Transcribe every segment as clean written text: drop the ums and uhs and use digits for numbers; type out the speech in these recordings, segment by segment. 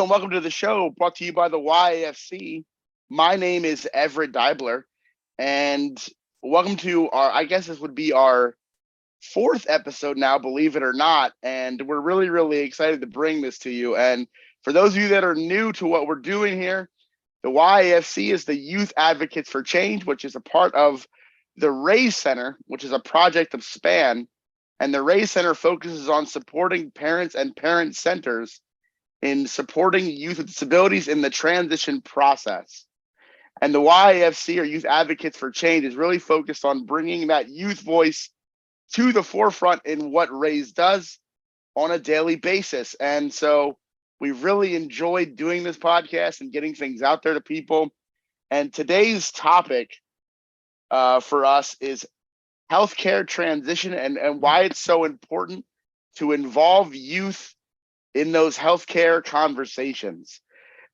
and welcome to the show brought to you by the YAFC. My name is Everett Deibler, and welcome to I guess this would be our fourth episode now, believe it or not. And we're really, really excited to bring this to you. And for those of you that are new to what we're doing here, the YAFC is the Youth Advocates for Change, which is a part of the Raise Center, which is a project of SPAN. And the Raise Center focuses on supporting parents and parent centers in supporting youth with disabilities in the transition process. And the YAFC, or Youth Advocates for Change, is really focused on bringing that youth voice to the forefront in what Raise does on a daily basis. And so we really enjoyed doing this podcast and getting things out there to people. And today's topic for us is healthcare transition and why it's so important to involve youth in those healthcare conversations.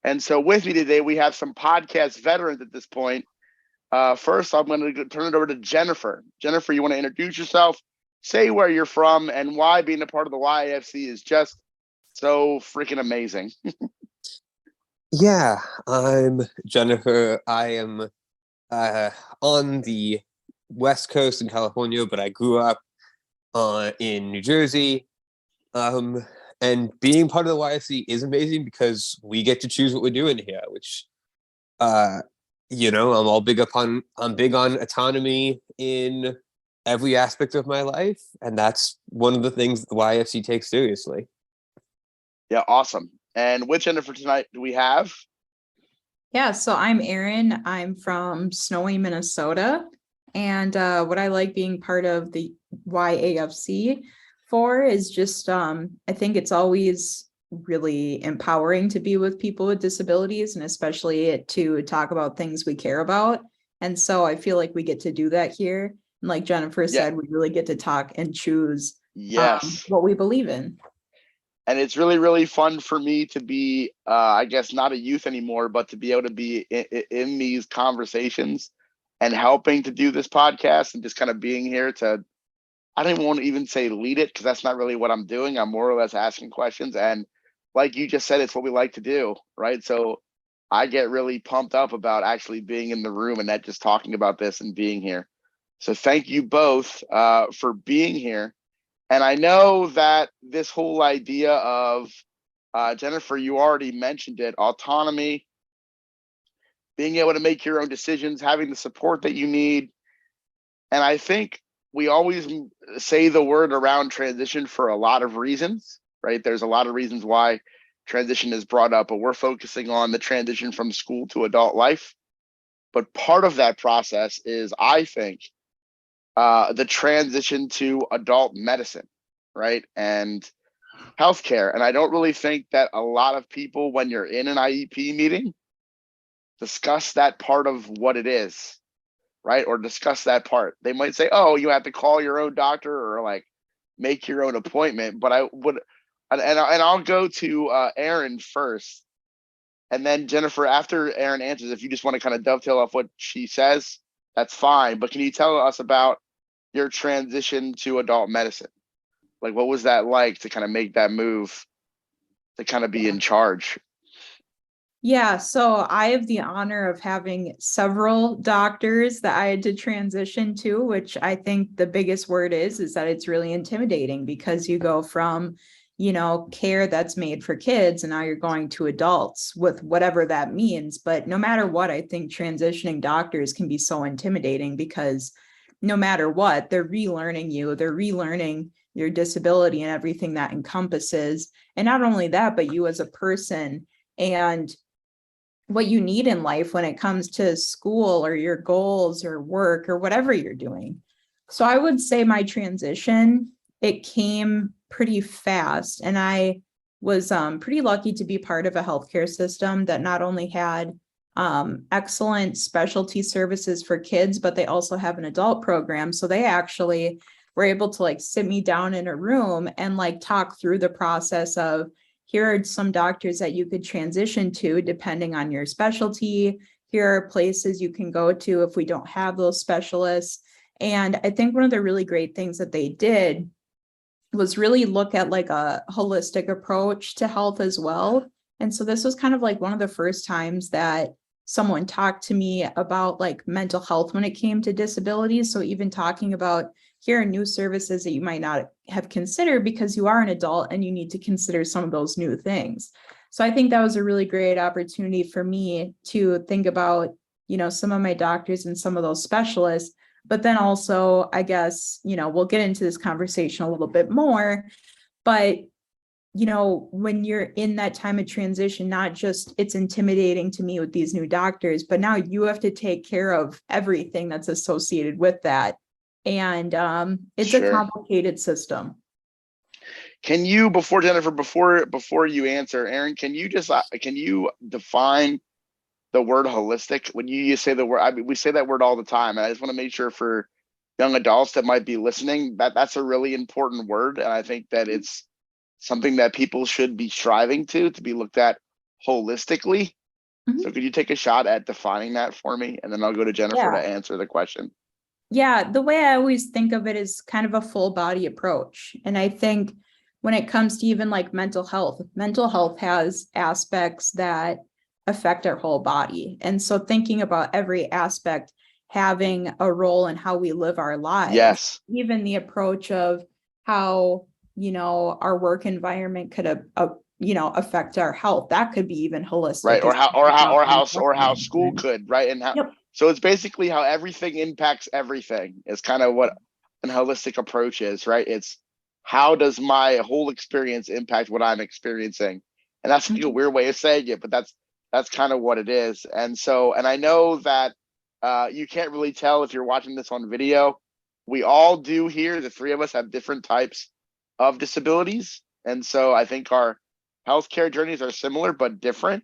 And so with me today, we have some podcast veterans at this point. First, I'm going to turn it over to Jennifer. Jennifer, you want to introduce yourself, say where you're from, and why being a part of the YAFC is just so freaking amazing. Yeah, I'm Jennifer. I am on the West Coast in California, but I grew up in New Jersey. And being part of the YFC is amazing because we get to choose what we're doing here, which, I'm big on autonomy in every aspect of my life. And that's one of the things that the YFC takes seriously. Yeah, awesome. And which Jennifer tonight do we have? Yeah, so I'm Erin. I'm from snowy Minnesota. And what I like being part of the YAFC for is just, I think it's always really empowering to be with people with disabilities and especially to talk about things we care about. And so I feel like we get to do that here. And like Jennifer said, we really get to talk and choose what we believe in. And it's really, really fun for me to be, I guess, not a youth anymore, but to be able to be in these conversations and helping to do this podcast and just kind of being here to, I don't want to even say lead it because that's not really what I'm doing. I'm more or less asking questions. And like you just said, it's what we like to do, right? So I get really pumped up about actually being in the room and not just talking about this and being here. So thank you both for being here. And I know that this whole idea of, Jennifer, you already mentioned it, autonomy, being able to make your own decisions, having the support that you need. And I think we always say the word around transition for a lot of reasons, right? There's a lot of reasons why transition is brought up, but we're focusing on the transition from school to adult life. But part of that process is, I think, the transition to adult medicine, right? And healthcare. And I don't really think that a lot of people, when you're in an IEP meeting, discuss that part of what it is, right? Or discuss that part. They might say, oh, you have to call your own doctor or like make your own appointment. But I would, and I'll go to Erin first. And then Jennifer, after Erin answers, if you just want to kind of dovetail off what she says, that's fine. But can you tell us about your transition to adult medicine? Like, what was that like to kind of make that move to kind of be in charge? Yeah, so I have the honor of having several doctors that I had to transition to, which I think the biggest word is that it's really intimidating because you go from, care that's made for kids and now you're going to adults with whatever that means. But no matter what, I think transitioning doctors can be so intimidating because no matter what, they're relearning your disability and everything that encompasses. And not only that, but you as a person and what you need in life when it comes to school or your goals or work or whatever you're doing. So I would say my transition, it came pretty fast. And I was pretty lucky to be part of a healthcare system that not only had excellent specialty services for kids, but they also have an adult program. So they actually were able to like sit me down in a room and like talk through the process of, here are some doctors that you could transition to depending on your specialty. Here are places you can go to if we don't have those specialists. And I think one of the really great things that they did was really look at like a holistic approach to health as well. And so this was kind of like one of the first times that someone talked to me about like mental health when it came to disabilities. So even talking about, here are new services that you might not have considered because you are an adult and you need to consider some of those new things. So I think that was a really great opportunity for me to think about, some of my doctors and some of those specialists. But then also, I guess, we'll get into this conversation a little bit more, but when you're in that time of transition, not just it's intimidating to me with these new doctors, but now you have to take care of everything that's associated with that. And it's a complicated system. Can you, Jennifer, before you answer, Aaron, can you define the word holistic? When you say the word, I mean, we say that word all the time, and I just want to make sure for young adults that might be listening that that's a really important word, and I think that it's something that people should be striving to be looked at holistically. Mm-hmm. So could you take a shot at defining that for me? And then I'll go to Jennifer to answer the question. Yeah, the way I always think of it is kind of a full body approach. And I think when it comes to even like mental health has aspects that affect our whole body. And so thinking about every aspect having a role in how we live our lives. Yes. Even the approach of how our work environment could affect our health. That could be even holistic. Right. Or how school could, right? And how, so it's basically how everything impacts everything is kind of what an holistic approach is, right? It's how does my whole experience impact what I'm experiencing? And that's like a weird way of saying it, but that's kind of what it is. And so, and I know that you can't really tell if you're watching this on video. We all do here, the three of us have different types of disabilities. And so I think our healthcare journeys are similar but different.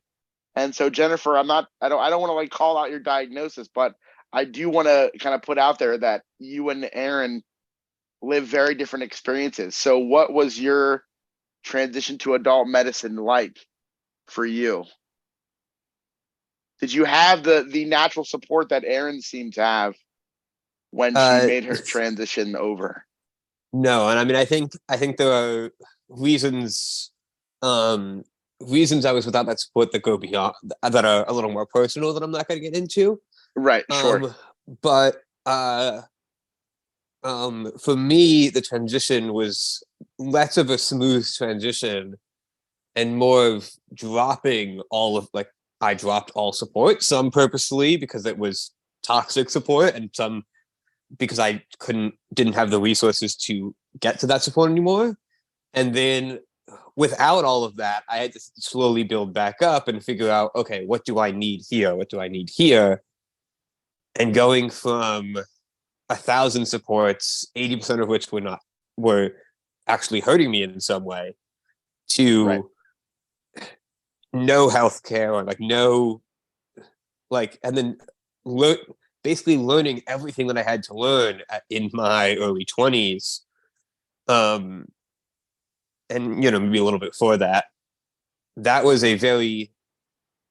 And so Jennifer, I don't want to like call out your diagnosis, but I do want to kind of put out there that you and Aaron live very different experiences. So what was your transition to adult medicine like for you? Did you have the natural support that Aaron seemed to have when she made her transition over? No, and I mean, I think there are reasons I was without that support that go beyond, that are a little more personal that I'm not going to get into. Right, sure. But for me, the transition was less of a smooth transition and more of dropping I dropped all support, some purposely because it was toxic support, and some because I didn't have the resources to get to that support anymore. And then without all of that, I had to slowly build back up and figure out, okay, what do I need here? What do I need here? And going from 1,000 supports, 80% of which were actually hurting me in some way, to no healthcare, or and then basically learning everything that I had to learn in my early 20s. And maybe a little bit before that. That was a journey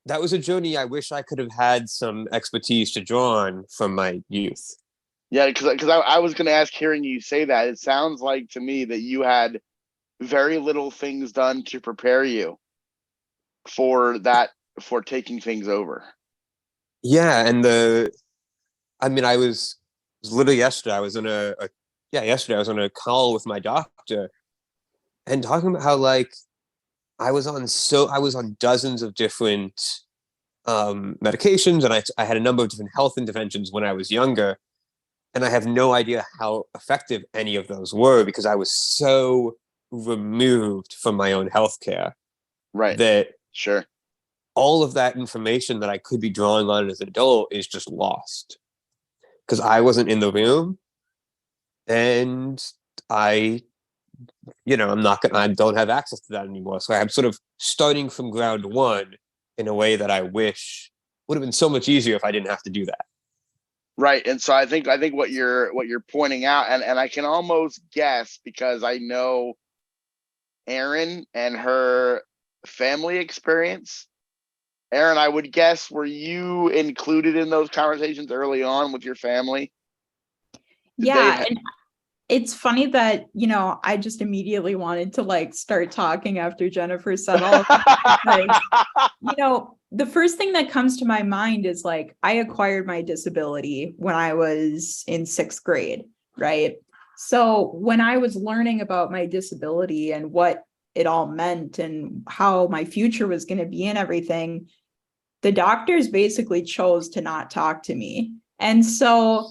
I wish I could have had some expertise to draw on from my youth. Yeah, because I was going to ask, hearing you say that, it sounds like to me that you had very little things done to prepare you for taking things over. Yeah, and I was literally yesterday. I was on a call with my doctor, and talking about how I was on dozens of different medications, and I had a number of different health interventions when I was younger, and I have no idea how effective any of those were because I was so removed from my own healthcare. Right. That sure. All of that information that I could be drawing on as an adult is just lost because I wasn't in the room, and I don't have access to that anymore. So I'm sort of starting from ground one in a way that I wish would have been so much easier if I didn't have to do that. Right. And so I think what you're pointing out, and I can almost guess because I know Erin and her family experience. Aaron, I would guess, were you included in those conversations early on with your family? it's funny that, I just immediately wanted to like start talking after Jennifer said all of that. Because, the first thing that comes to my mind is like, I acquired my disability when I was in 6th grade, right? So when I was learning about my disability and what it all meant and how my future was going to be and everything, the doctors basically chose to not talk to me. And so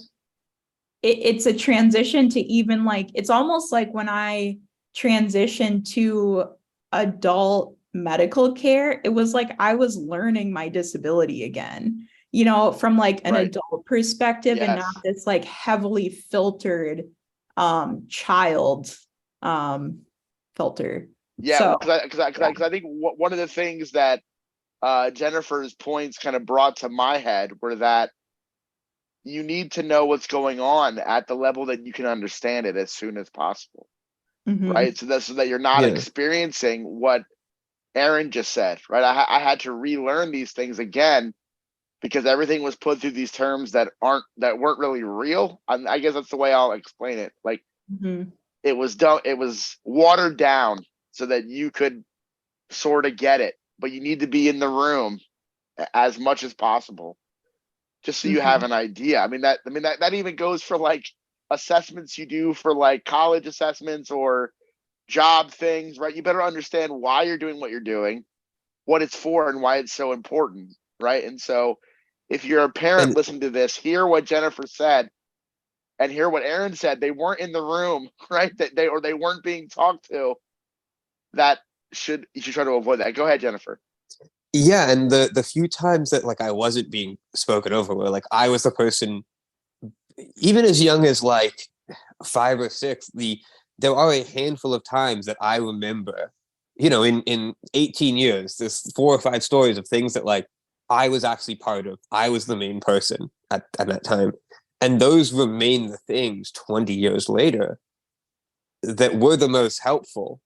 it's a transition to even like, it's almost like when I transitioned to adult medical care, it was like I was learning my disability again, from like an Right. adult perspective and not Yes. this like heavily filtered child filter. Yeah, So because I think one of the things that Jennifer's points kind of brought to my head were that you need to know what's going on at the level that you can understand it as soon as possible, mhm. right? So that you're not Yeah. experiencing what Aaron just said, right? I had to relearn these things again because everything was put through these terms that weren't really real. I guess that's the way I'll explain it. Like Mhm. it was watered down so that you could sort of get it, but you need to be in the room as much as possible just so you have Mhm. an idea. That even goes for like assessments you do for like college assessments or job things, right? You better understand why you're doing what you're doing, what it's for, and why it's so important, right? And so if you're a parent, And listen to this, hear what Jennifer said and hear what Aaron said. They weren't in the room, right? That they weren't being talked to. That you should try to avoid that. Go ahead, Jennifer. yeah, and the few times that like I wasn't being spoken over were like I was the person, even as young as like 5 or 6, there are a handful of times that I remember, in 18 years, there's 4 or 5 stories of things that like I was actually part of. I was the main person at that time. And those remain the things 20 years later that were the most helpful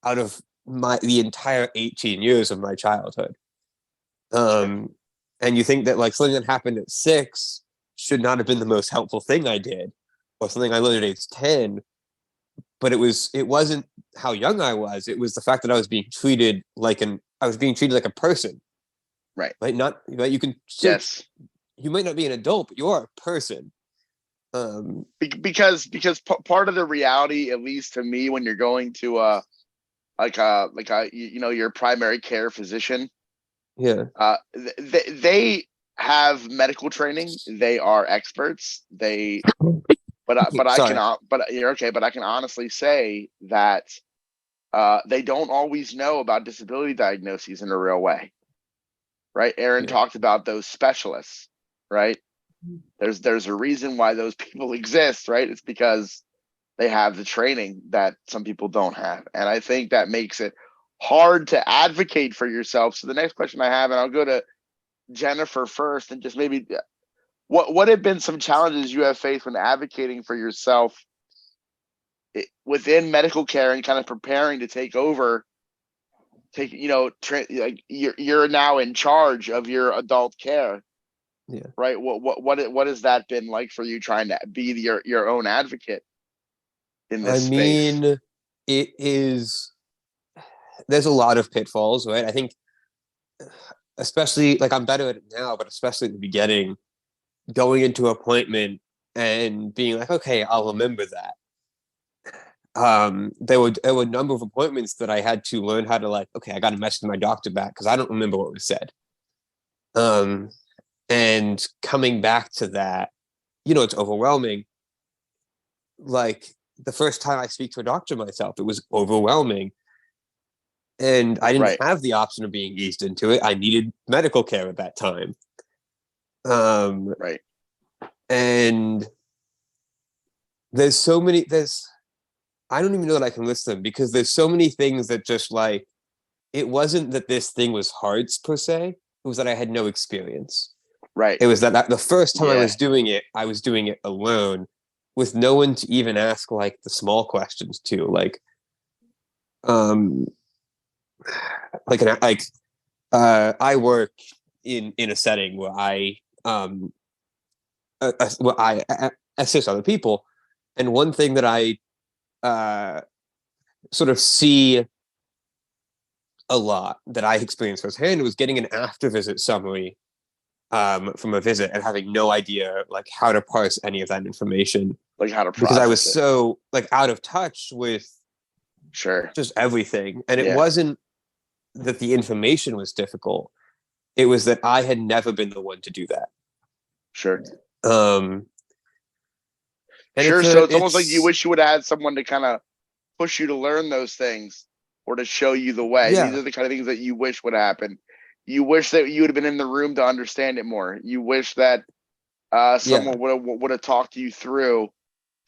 out of the entire 18 years of my childhood. Um, and you think that like something that happened at 6 should not have been the most helpful thing I did, or something I learned at age 10, but it wasn't how young I was. It was the fact that I was being treated like a person, Right. right? Not right. You can still, Yes. you might not be an adult, but you are a person. Um, Part of the reality, at least to me, when you're going to your primary care physician, yeah, they have medical training. They are experts. sorry. But you're okay. But I can honestly say that they don't always know about disability diagnoses in a real way, right? Aaron Yeah, talked about those specialists, right? There's a reason why those people exist, right? It's because they have the training that some people don't have. And I think that makes it hard to advocate for yourself. So the next question I have, and I'll go to Jennifer first, and just maybe what have been some challenges you have faced when advocating for yourself within medical care and kind of preparing to take over, like you're now in charge of your adult care, yeah. right? What has that been like for you trying to be your own advocate in I this space? mean, it is. There's a lot of pitfalls, right? I think, especially like I'm better at it now, but especially at the beginning, going into an appointment and being like, okay, I'll remember that. There were a number of appointments that I had to learn how to like, okay, I got to message my doctor back because I don't remember what was said. Um, and coming back to that, it's overwhelming. Like the first time I speak to a doctor myself, it was overwhelming. And I didn't Right. have the option of being eased into it. I needed medical care at that time. Um, Right. and I don't even know that I can list them because there's so many things that just like, it wasn't that this thing was hard per se. It was that I had no experience. Right. It was that the first time Yeah. I was doing it alone with no one to even ask like the small questions to um, like I work in a setting where I assist other people, And one thing that I sort of see a lot that I experienced firsthand was getting an after visit summary from a visit and having no idea like how to parse any of that information, like how to because I was process it. so like out of touch with Sure. just everything. And it Yeah. wasn't that the information was difficult. It was that I had never been the one to do that. Sure. And Sure. So it's almost like you wish you would have had someone to kind of push you to learn those things or to show you the way. Yeah. These are the kind of things that you wish would happen. You wish that you would have been in the room to understand it more. You wish that someone would have talked you through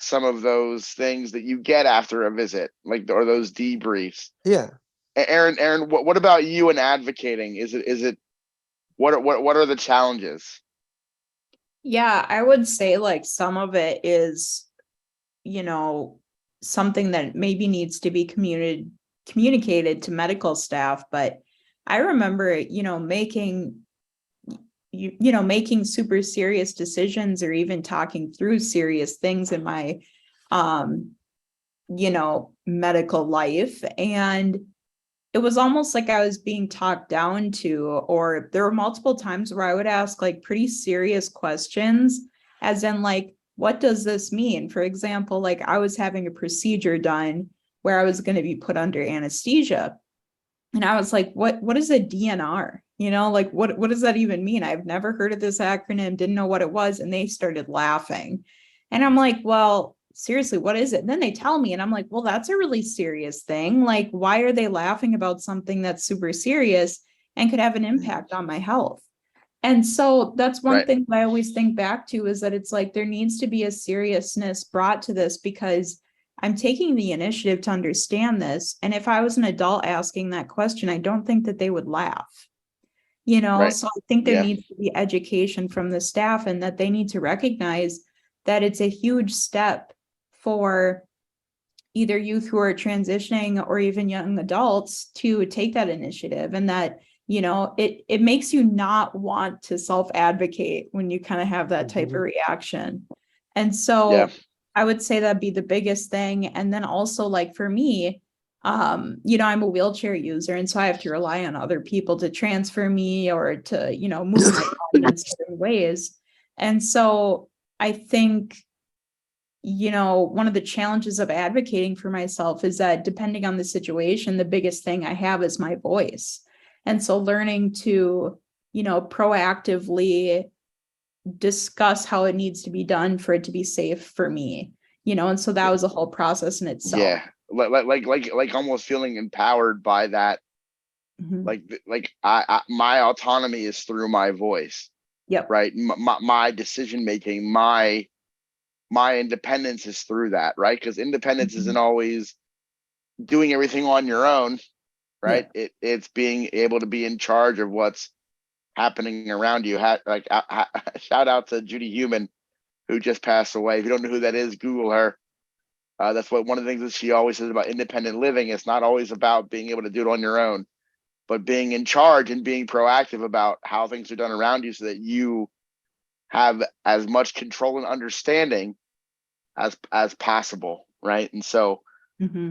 some of those things that you get after a visit, like, or those debriefs. Yeah. Aaron, what about you in advocating? Is it what are the challenges? Yeah, I would say like some of it is, something that maybe needs to be communicated to medical staff. But I remember, making super serious decisions or even talking through serious things in my, medical life. And it was almost like I was being talked down to, or there were multiple times where I would ask like pretty serious questions, as in like, what does this mean? For example, like I was having a procedure done where I was going to be put under anesthesia. And I was like, what is a DNR? Like what does that even mean? I've never heard of this acronym, didn't know what it was. And they started laughing. And I'm like, well, seriously, what is it? And then they tell me, and I'm like, well, that's a really serious thing. Like, why are they laughing about something that's super serious and could have an impact on my health? And so that's one thing that I always think back to, is that it's like there needs to be a seriousness brought to this, because I'm taking the initiative to understand this. And if I was an adult asking that question, I don't think that they would laugh. So I think there needs to be education from the staff, and that they need to recognize that it's a huge step for either youth who are transitioning or even young adults to take that initiative, and that it makes you not want to self-advocate when you kind of have that type of reaction. And so I would say that'd be the biggest thing. And then also, like, for me, I'm a wheelchair user, and so I have to rely on other people to transfer me or to, move my body in certain ways. And so I think, one of the challenges of advocating for myself is that depending on the situation, the biggest thing I have is my voice. And so learning to, proactively discuss how it needs to be done for it to be safe for me, and so that was a whole process in itself. Yeah. Like almost feeling empowered by that. Like my autonomy is through my voice. Yep. Right. My decision making, my independence is through that. Right. Because independence isn't always doing everything on your own. Right. Yeah. It's being able to be in charge of what's happening around you. Shout out to Judy Human, who just passed away. If you don't know who that is, Google her. That's one of the things that she always says about independent living. It's not always about being able to do it on your own, but being in charge and being proactive about how things are done around you, so that you have as much control and understanding as possible. Right. And so, and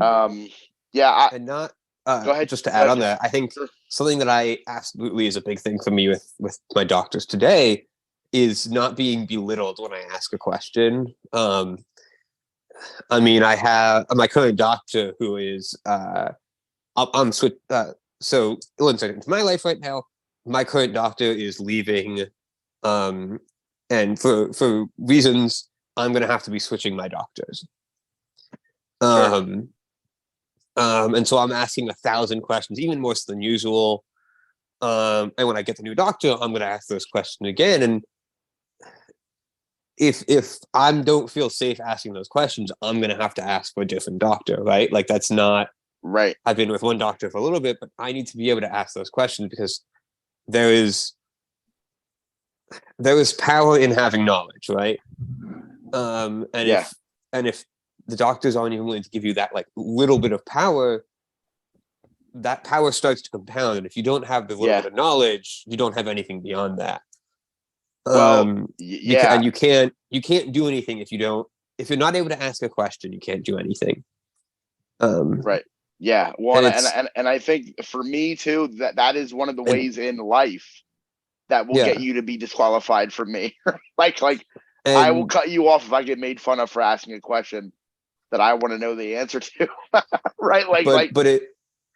not go ahead. Just to add on that, I think something that I absolutely is a big thing for me with my doctors today is not being belittled when I ask a question. I mean, I have my current doctor who is I'm switch. So one second, my life right now, my current doctor is leaving, and for reasons, I'm going to have to be switching my doctors. And so I'm asking 1,000 questions, even more so than usual. And when I get the new doctor, I'm going to ask those questions again. And if I don't feel safe asking those questions, I'm going to have to ask for a different doctor, right? Like, that's not right. I've been with one doctor for a little bit, but I need to be able to ask those questions, because there is power in having knowledge, right? If the doctors aren't even willing to give you that like little bit of power, that power starts to compound. And if you don't have the little bit of knowledge, you don't have anything beyond that. Well, and you can't do anything if you don't if you're not able to ask a question, you can't do anything. Right. Yeah. Well, And and, it's and I think for me too, that is one of the and ways in life that will get yeah, you to be disqualified from me. like I will and cut you off if I get made fun of for asking a question that I want to know the answer to. Right. but it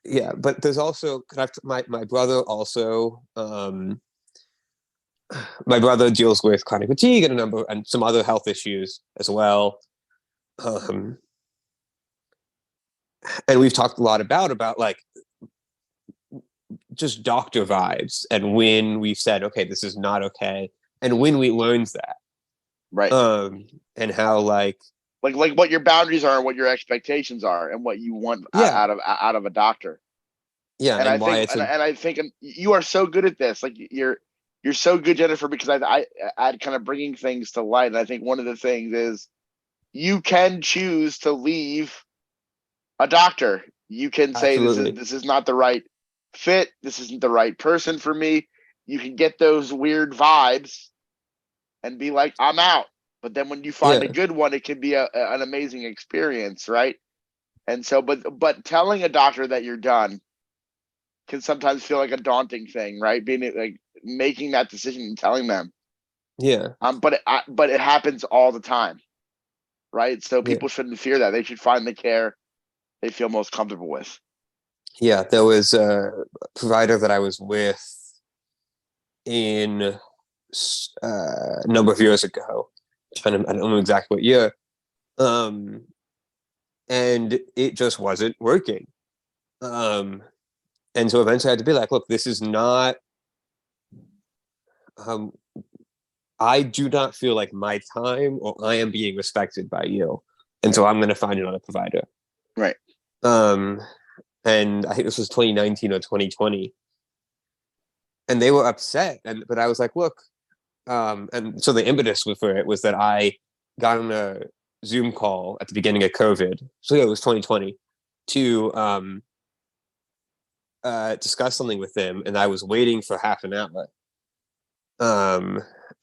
yeah, but there's also my brother also my brother deals with chronic fatigue and some other health issues as well. Um, and we've talked a lot about like just doctor vibes and when we've said, okay, this is not okay. And when we learned that, right. and how like What your boundaries are and what your expectations are and what you want yeah, out of a doctor. yeah, And I and why think it's and I think you are so good at this. Like you're so good, Jennifer, because I kind of bringing things to light. And I think one of the things is you can choose to leave a doctor. You can say absolutely this is not the right fit. This isn't the right person for me. You can get those weird vibes and be like, I'm out. But then when you find a yeah, good one, it can be an amazing experience, right? And so, but telling a doctor that you're done can sometimes feel like a daunting thing, right? Being like making that decision and telling them. yeah, But it happens all the time, right? So yeah, people shouldn't fear that. They should find the care they feel most comfortable with. yeah. There was a provider that I was with in a number of years ago. I don't know exactly what year. Um, and it just wasn't working. Um, and so eventually I had to be like, look, this is not. Um, I do not feel like my time or I am being respected by you, and so I'm going to find another provider. Right. Um, and I think this was 2019 or 2020, and they were upset. But I was like, look, and so the impetus for it was that I got on a Zoom call at the beginning of COVID, so yeah, it was 2020, to discuss something with them, and I was waiting for half an hour.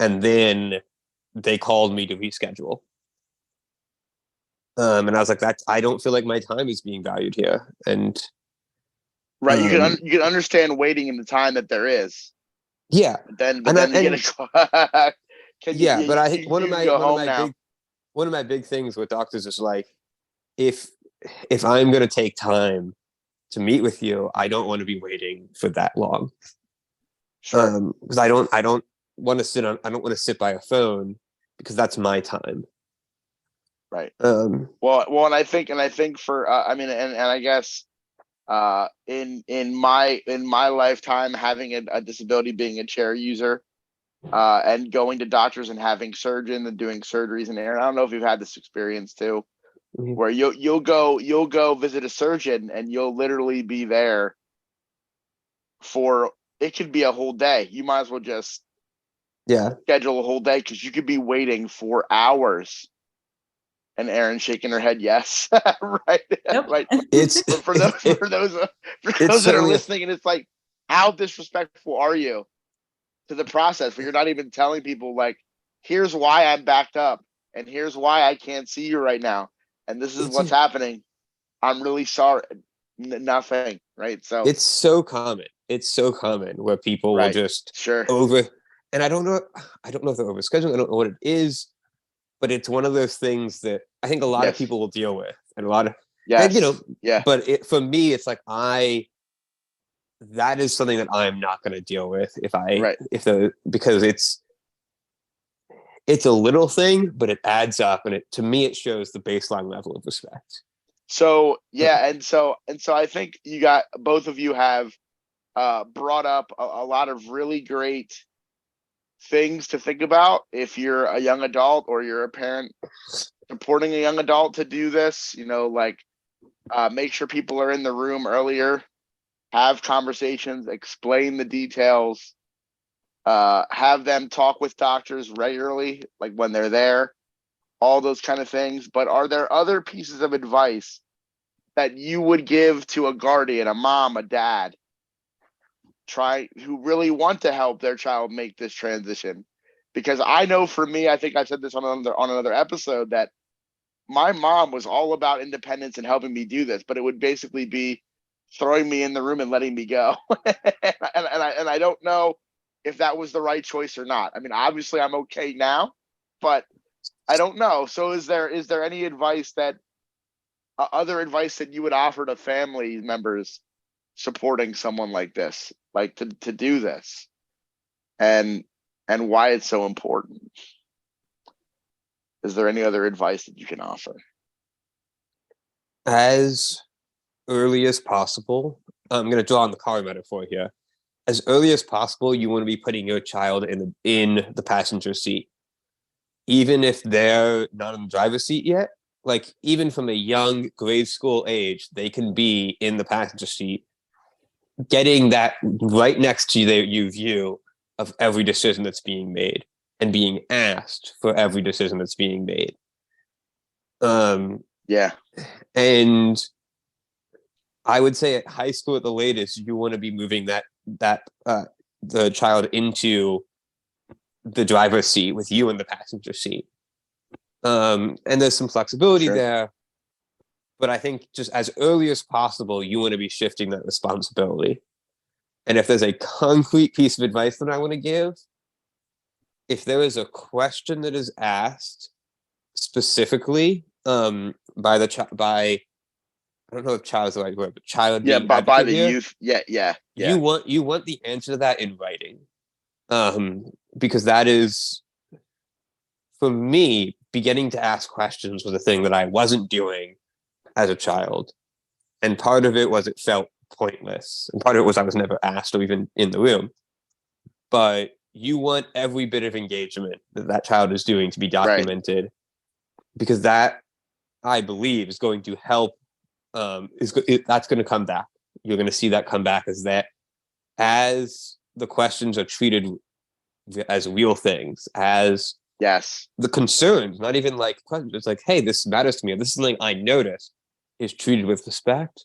And then they called me to reschedule. And I was like, "That I don't feel like my time is being valued here." And Right. um, You can understand waiting in the time that there is. yeah, But and then you get and a call. Can yeah, but I think you can go home now? one of my big things with doctors is like, if I'm going to take time to meet with you, I don't want to be waiting for that long. Sure. Because I don't want to I don't want to sit by a phone because that's my time. Right. Um, Well, and I think for I mean, and I guess in my lifetime, having a disability, being a chair user, and going to doctors and having surgeons and doing surgeries in there. I don't know if you've had this experience too, mhm. where you'll go visit a surgeon and you'll literally be there for it could be a whole day. You might as well just Yeah, schedule a whole day because you could be waiting for hours. And Aaron shaking her head, yes, right, Yep. right. it's For those for it's those that are certainly listening, and it's like, how disrespectful are you to the process where you're not even telling people like, here's why I'm backed up, and here's why I can't see you right now, and this is it's what's happening. I'm really sorry. Nothing, right? So, it's so common. It's so common where people will right, just sure, over, and I don't know if they're overscheduling. I don't know what it is, but it's one of those things that I think a lot of yes, people will deal with, and a lot of, and yes, yeah, but for me, it's like that is something that I'm not going to deal with right. because it's a little thing, but it adds up, and to me it shows the baseline level of respect. So yeah, and so I think you got both of you have brought up a lot of really great things to think about if you're a young adult or you're a parent supporting a young adult to do this. Like make sure people are in the room earlier, have conversations, explain the details, have them talk with doctors regularly, like when they're there, all those kind of things. But are there other pieces of advice that you would give to a guardian, a mom, a dad, who really want to help their child make this transition? Because I know for me, I think I said this on another episode, that my mom was all about independence and helping me do this, but it would basically be throwing me in the room and letting me go. And I don't know if that was the right choice or not. I mean, obviously I'm okay now, but I don't know. So is there any advice that other advice that you would offer to family members supporting someone like this, like to do this, and why it's so important? Is there any other advice that you can offer? As early as possible, I'm going to draw on the car metaphor here. As early as possible, you want to be putting your child in the passenger seat, even if they're not in the driver's seat yet. Like, even from a young grade school age, they can be in the passenger seat, getting that right next to you view of every decision that's being made and being asked for every decision that's being made. Yeah. And I would say at high school at the latest, you want to be moving the child into the driver's seat with you in the passenger seat. And there's some flexibility there, but I think just as early as possible, you want to be shifting that responsibility. And if there's a concrete piece of advice that I want to give, if there is a question that is asked specifically by I don't know if child is the right word, but child being by the here, youth. Yeah. you want the answer to that in writing, because that is, for me, beginning to ask questions was a thing that I wasn't doing as a child, and part of it was it felt pointless, and part of it was I was never asked or even in the room. But you want every bit of engagement that child is doing to be documented, because that, I believe, is going to help. That's going to come back. You're going to see that come back as the questions are treated as real things, as the concerns, not even like questions. It's like, hey, this matters to me. This is something I noticed, is treated with respect.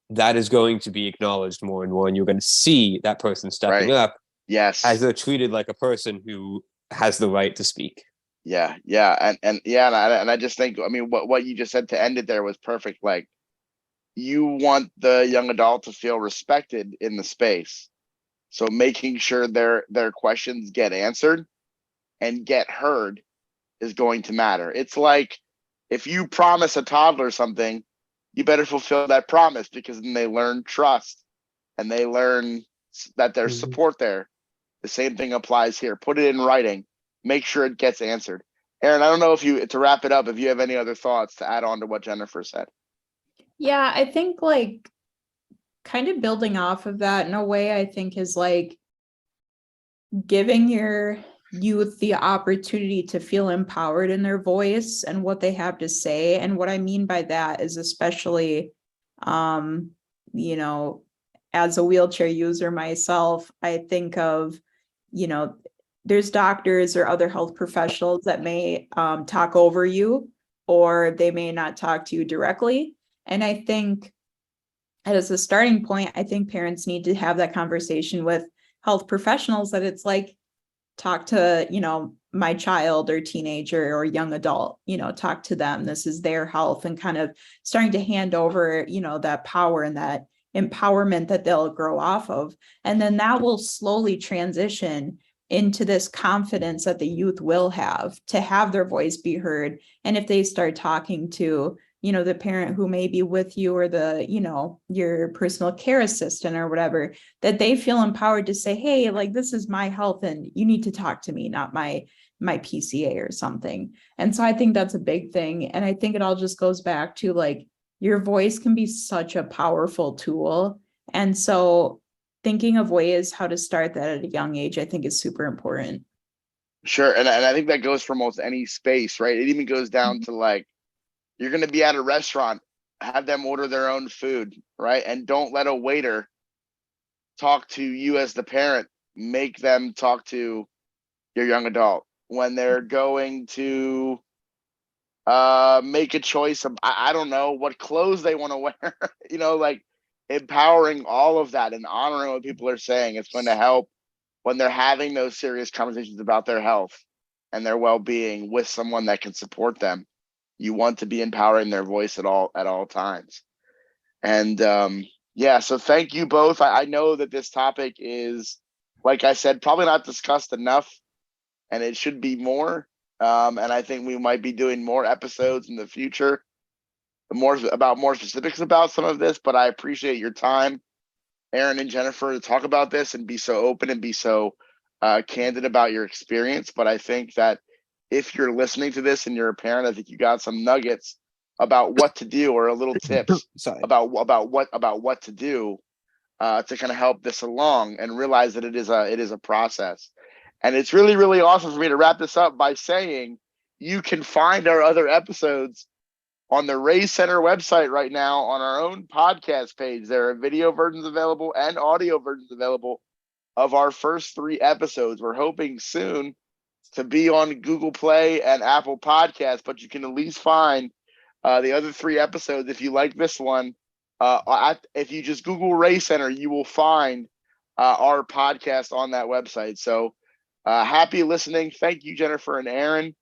That is going to be acknowledged more and more, and you're going to see that person stepping up. Yes, as they're treated like a person who has the right to speak. Yeah, and I just think, I mean, what you just said to end it there was perfect. Like, you want the young adult to feel respected in the space, so making sure their questions get answered and get heard is going to matter. It's like, if you promise a toddler something, you better fulfill that promise, because then they learn trust and they learn that there's support there. The same thing applies here. Put it in writing. Make sure it gets answered. Aaron, I don't know to wrap it up, if you have any other thoughts to add on to what Jennifer said. Yeah, I think like kind of building off of that in a way, I think is like giving your youth the opportunity to feel empowered in their voice and what they have to say. And what I mean by that is, especially, you know, as a wheelchair user myself, I think of, there's doctors or other health professionals that may talk over you, or they may not talk to you directly. And I think as a starting point, I think parents need to have that conversation with health professionals, that it's like, talk to, my child or teenager or young adult, talk to them. This is their health, and kind of starting to hand over, that power and that empowerment that they'll grow off of. And then that will slowly transition into this confidence that the youth will have to have their voice be heard. And if they start talking to, the parent who may be with you, or the, your personal care assistant or whatever, that they feel empowered to say, hey, like, this is my health and you need to talk to me, not my PCA or something. And so I think that's a big thing. And I think it all just goes back to, like, your voice can be such a powerful tool. And so thinking of ways how to start that at a young age, I think, is super important. Sure. And I think that goes for almost any space, right? It even goes down to, like, you're going to be at a restaurant, have them order their own food, right? And don't let a waiter talk to you as the parent. Make them talk to your young adult. When they're going to make a choice of, I don't know, what clothes they want to wear, like, empowering all of that and honoring what people are saying. It's going to help when they're having those serious conversations about their health and their well-being with someone that can support them. you want to be empowering their voice at all times. And so thank you both. I know that this topic is, like I said, probably not discussed enough, and it should be more. And I think we might be doing more episodes in the future, more specifics about some of this. But I appreciate your time, Aaron and Jennifer, to talk about this and be so open and be so candid about your experience. But I think that if you're listening to this and you're a parent, I think you got some nuggets about what to do, or a little tips about what to do to kind of help this along, and realize that it is a process. And it's really, really awesome for me to wrap this up by saying you can find our other episodes on the Raise Center website right now on our own podcast page. There are video versions available and audio versions available of our first 3 episodes. We're hoping soon to be on Google Play and Apple Podcasts, but you can at least find the other 3 episodes. If you like this one, if you just Google Raise Center, you will find our podcast on that website. So happy listening. Thank you, Jennifer and Aaron,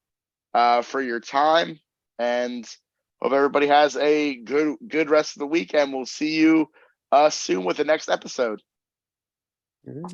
for your time, and hope everybody has a good rest of the weekend. We'll see you soon with the next episode. Mhm.